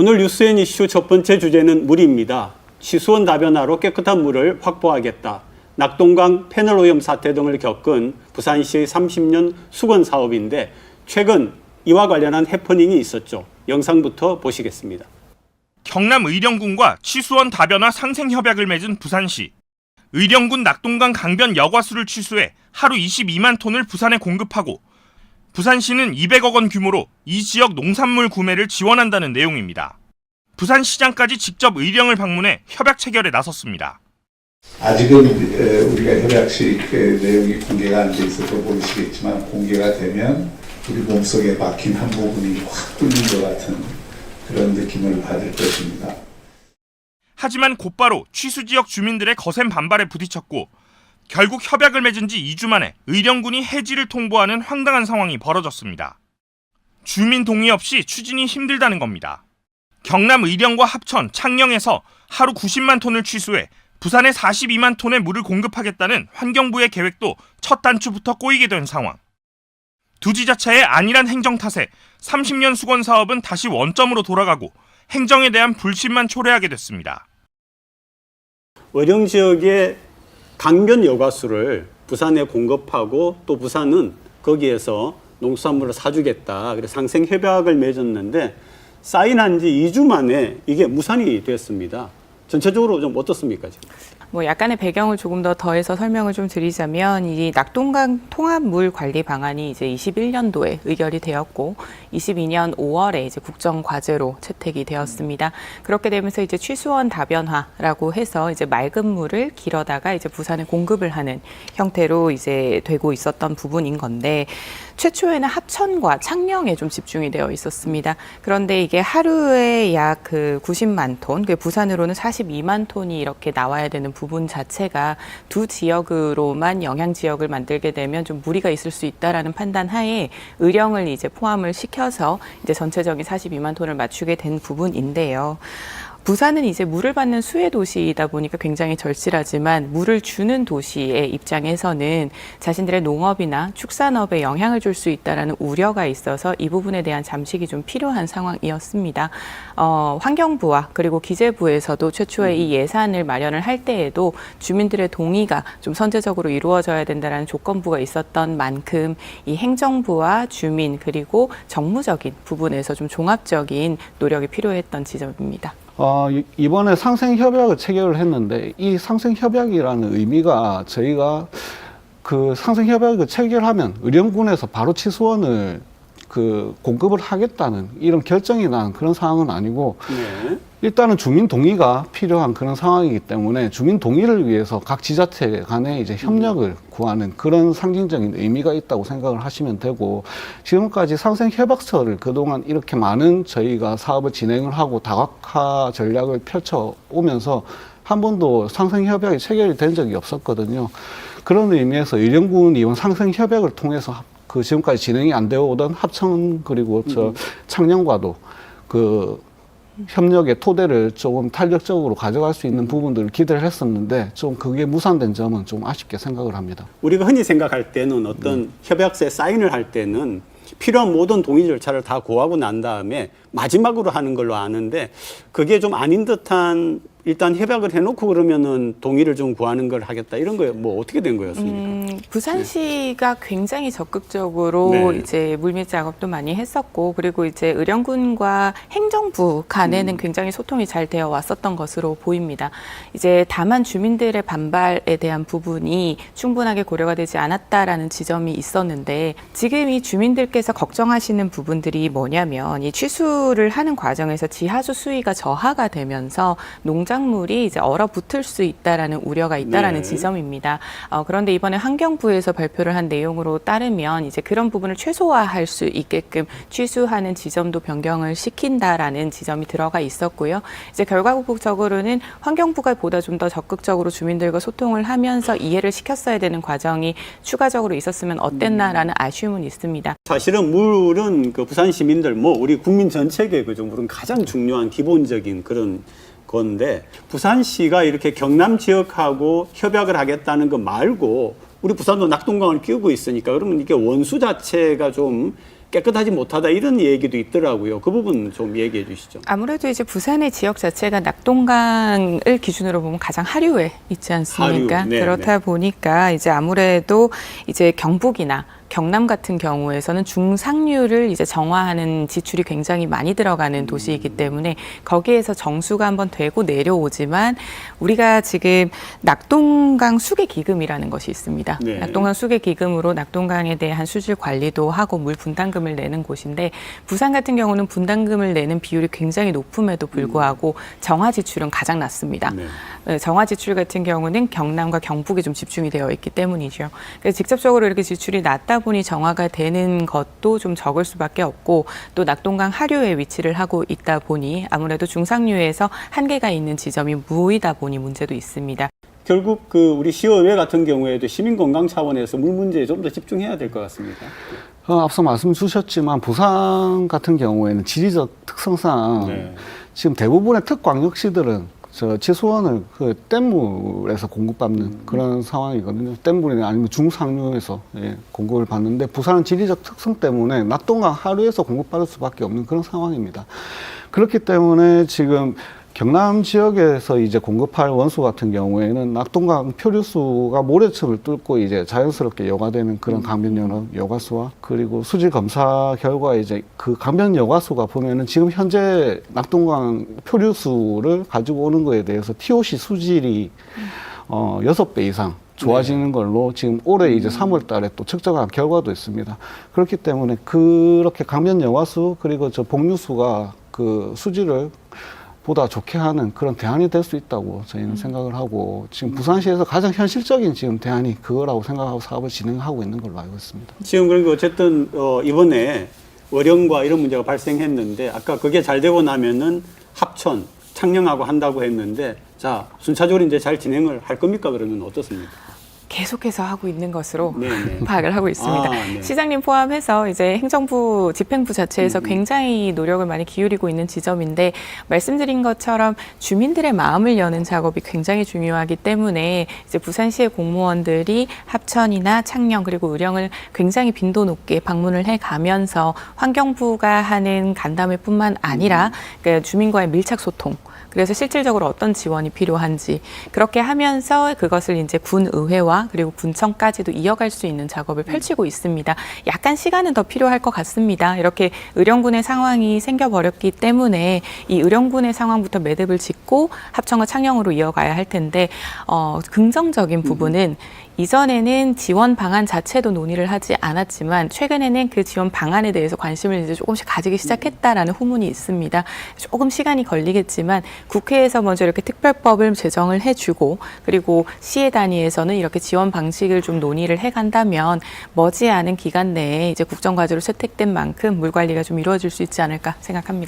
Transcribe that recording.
오늘 뉴스앤 이슈 첫 번째 주제는 물입니다. 취수원 다변화로 깨끗한 물을 확보하겠다. 낙동강 패널오염 사태 등을 겪은 부산시의 30년 수건 사업인데 최근 이와 관련한 해프닝이 있었죠. 영상부터 보시겠습니다. 경남 의령군과 취수원 다변화 상생협약을 맺은 부산시. 의령군 낙동강 강변 여과수를 취수해 하루 22만 톤을 부산에 공급하고 부산시는 200억 원 규모로 이 지역 농산물 구매를 지원한다는 내용입니다. 부산시장까지 직접 의령을 방문해 협약 체결에 나섰습니다. 아직은 우리가 협약식 내용이 공개가 안 돼 있어서 보이시겠지만 공개가 되면 우리 몸속에 박힌 한 부분이 확 뚫린 것 같은 그런 느낌을 받을 것입니다. 하지만 곧바로 취수지역 주민들의 거센 반발에 부딪혔고 결국 협약을 맺은 지 2주 만에 의령군이 해지를 통보하는 황당한 상황이 벌어졌습니다. 주민 동의 없이 추진이 힘들다는 겁니다. 경남 의령과 합천, 창녕에서 하루 90만 톤을 취수해 부산에 42만 톤의 물을 공급하겠다는 환경부의 계획도 첫 단추부터 꼬이게 된 상황. 두 지자체의 안일한 행정 탓에 30년 수건 사업은 다시 원점으로 돌아가고 행정에 대한 불신만 초래하게 됐습니다. 의령 지역의 강변 여과수를 부산에 공급하고 또 부산은 거기에서 농수산물을 사주겠다. 그래서 상생협약을 맺었는데 사인한 지 2주 만에 이게 무산이 됐습니다. 전체적으로 좀 어떻습니까, 지금? 약간의 배경을 조금 더 더해서 설명을 좀 드리자면 이 낙동강 통합물 관리 방안이 이제 21년도에 의결이 되었고 22년 5월에 이제 국정 과제로 채택이 되었습니다. 그렇게 되면서 이제 취수원 다변화라고 해서 이제 맑은 물을 길어다가 이제 부산에 공급을 하는 형태로 이제 되고 있었던 부분인 건데 최초에는 합천과 창녕에 좀 집중이 되어 있었습니다. 그런데 이게 하루에 약 90만 톤, 부산으로는 42만 톤이 이렇게 나와야 되는 부분 자체가 두 지역으로만 영향 지역을 만들게 되면 좀 무리가 있을 수 있다라는 판단 하에 의령을 이제 포함을 시켜서 이제 전체적인 42만 톤을 맞추게 된 부분인데요. 부산은 이제 물을 받는 수혜 도시이다 보니까 굉장히 절실하지만 물을 주는 도시의 입장에서는 자신들의 농업이나 축산업에 영향을 줄 수 있다라는 우려가 있어서 이 부분에 대한 잠식이 좀 필요한 상황이었습니다. 환경부와 그리고 기재부에서도 최초에 이 예산을 마련을 할 때에도 주민들의 동의가 좀 선제적으로 이루어져야 된다는 조건부가 있었던 만큼 이 행정부와 주민 그리고 정무적인 부분에서 좀 종합적인 노력이 필요했던 지점입니다. 이번에 상생협약을 체결을 했는데 이 상생협약이라는 의미가 저희가 그 상생협약을 체결하면 의령군에서 바로 취수원을 공급을 하겠다는 이런 결정이 난 그런 상황은 아니고 네. 일단은 주민 동의가 필요한 그런 상황이기 때문에 주민 동의를 위해서 각 지자체 간에 이제 협력을 구하는 그런 상징적인 의미가 있다고 생각을 하시면 되고 지금까지 상생협약서를 그동안 이렇게 많은 저희가 사업을 진행을 하고 다각화 전략을 펼쳐오면서 한 번도 상생협약이 체결이 된 적이 없었거든요. 그런 의미에서 의령군이 이번 상생협약을 통해서 지금까지 진행이 안 되어 오던 합천 그리고 창녕과도 협력의 토대를 조금 탄력적으로 가져갈 수 있는 부분들을 기대를 했었는데 좀 그게 무산된 점은 좀 아쉽게 생각을 합니다. 우리가 흔히 생각할 때는 어떤 협약서에 사인을 할 때는 필요한 모든 동의 절차를 다 고하고 난 다음에 마지막으로 하는 걸로 아는데 그게 좀 아닌 듯한 일단 협약을 해놓고 그러면은 동의를 좀 구하는 걸 하겠다 이런 거에 뭐 어떻게 된 거였습니까? 부산시가 굉장히 적극적으로 네. 이제 물밑 작업도 많이 했었고 그리고 이제 의령군과 행정부 간에는 굉장히 소통이 잘 되어 왔었던 것으로 보입니다. 이제 다만 주민들의 반발에 대한 부분이 충분하게 고려가 되지 않았다라는 지점이 있었는데 지금 이 주민들께서 걱정하시는 부분들이 뭐냐면 이 취수를 하는 과정에서 지하수 수위가 저하가 되면서 농작물이 이제 얼어붙을 수 있다라는 우려가 있다라는 네. 지점입니다. 그런데 이번에 환경부에서 발표를 한 내용으로 따르면 이제 그런 부분을 최소화할 수 있게끔 취수하는 지점도 변경을 시킨다라는 지점이 들어가 있었고요. 이제 결과적으로는 환경부가 보다 좀 더 적극적으로 주민들과 소통을 하면서 이해를 시켰어야 되는 과정이 추가적으로 있었으면 어땠나라는 아쉬움은 있습니다. 사실은 물은 부산 시민들 우리 국민 전체에게 물은 가장 중요한 기본적인 그런 건데 부산시가 이렇게 경남 지역하고 협약을 하겠다는 거 말고 우리 부산도 낙동강을 끼우고 있으니까 그러면 이게 원수 자체가 좀 깨끗하지 못하다 이런 얘기도 있더라고요. 그 부분 좀 얘기해 주시죠. 아무래도 이제 부산의 지역 자체가 낙동강을 기준으로 보면 가장 하류에 있지 않습니까? 하류, 네, 그렇다 보니까 이제 아무래도 이제 경북이나 경남 같은 경우에서는 중상류를 이제 정화하는 지출이 굉장히 많이 들어가는 도시이기 때문에 거기에서 정수가 한번 되고 내려오지만 우리가 지금 낙동강 수계 기금이라는 것이 있습니다. 네. 낙동강 수계 기금으로 낙동강에 대한 수질 관리도 하고 물 분담금을 내는 곳인데 부산 같은 경우는 분담금을 내는 비율이 굉장히 높음에도 불구하고 정화 지출은 가장 낮습니다. 네. 정화 지출 같은 경우는 경남과 경북에 좀 집중이 되어 있기 때문이죠. 그래서 직접적으로 이렇게 지출이 낮다 보니 정화가 되는 것도 좀 적을 수밖에 없고 또 낙동강 하류에 위치를 하고 있다 보니 아무래도 중상류에서 한계가 있는 지점이 무이다 보니 문제도 있습니다. 결국 그 우리 시의회 같은 경우에도 시민 건강 차원에서 물 문제에 좀 더 집중해야 될 것 같습니다. 앞서 말씀 주셨지만 부산 같은 경우에는 지리적 특성상 네. 지금 대부분의 특광역시들은 지수원을 그 댐물에서 공급받는 그런 상황이거든요. 댐물이나 아니면 중상류에서 공급을 받는데 부산은 지리적 특성 때문에 낙동강 하류에서 공급받을 수밖에 없는 그런 상황입니다. 그렇기 때문에 지금 경남 지역에서 이제 공급할 원수 같은 경우에는 낙동강 표류수가 모래층을 뚫고 이제 자연스럽게 여과되는 그런 강변 여과수와 그리고 수질 검사 결과 이제 그 강변 여과수가 보면은 지금 현재 낙동강 표류수를 가지고 오는 거에 대해서 TOC 수질이 6배 이상 좋아지는 걸로 지금 올해 이제 3월 달에 또 측정한 결과도 있습니다. 그렇기 때문에 그렇게 강변 여과수 그리고 저 복류수가 그 수질을 보다 좋게 하는 그런 대안이 될 수 있다고 저희는 생각을 하고 지금 부산시에서 가장 현실적인 지금 대안이 그거라고 생각하고 사업을 진행하고 있는 걸로 알고 있습니다. 지금 그러니까 어쨌든 이번에 어령과 이런 문제가 발생했는데 아까 그게 잘 되고 나면은 합천, 창녕하고 한다고 했는데 자 순차적으로 이제 잘 진행을 할 겁니까? 그러면 어떻습니까? 계속해서 하고 있는 것으로 네네. 파악을 하고 있습니다. 아, 네. 시장님 포함해서 이제 행정부, 집행부 자체에서 굉장히 노력을 많이 기울이고 있는 지점인데 말씀드린 것처럼 주민들의 마음을 여는 작업이 굉장히 중요하기 때문에 이제 부산시의 공무원들이 합천이나 창녕 그리고 의령을 굉장히 빈도 높게 방문을 해가면서 환경부가 하는 간담회뿐만 아니라 그러니까 주민과의 밀착 소통. 그래서 실질적으로 어떤 지원이 필요한지 그렇게 하면서 그것을 이제 군의회와 그리고 군청까지도 이어갈 수 있는 작업을 펼치고 있습니다. 약간 시간은 더 필요할 것 같습니다. 이렇게 의령군의 상황이 생겨버렸기 때문에 이 의령군의 상황부터 매듭을 짓고 합천과 창녕으로 이어가야 할 텐데 긍정적인 부분은 이전에는 지원 방안 자체도 논의를 하지 않았지만 최근에는 그 지원 방안에 대해서 관심을 이제 조금씩 가지기 시작했다라는 후문이 있습니다. 조금 시간이 걸리겠지만 국회에서 먼저 이렇게 특별법을 제정을 해주고 그리고 시의 단위에서는 이렇게 지원 방식을 좀 논의를 해간다면 머지않은 기간 내에 이제 국정과제로 채택된 만큼 물 관리가 좀 이루어질 수 있지 않을까 생각합니다.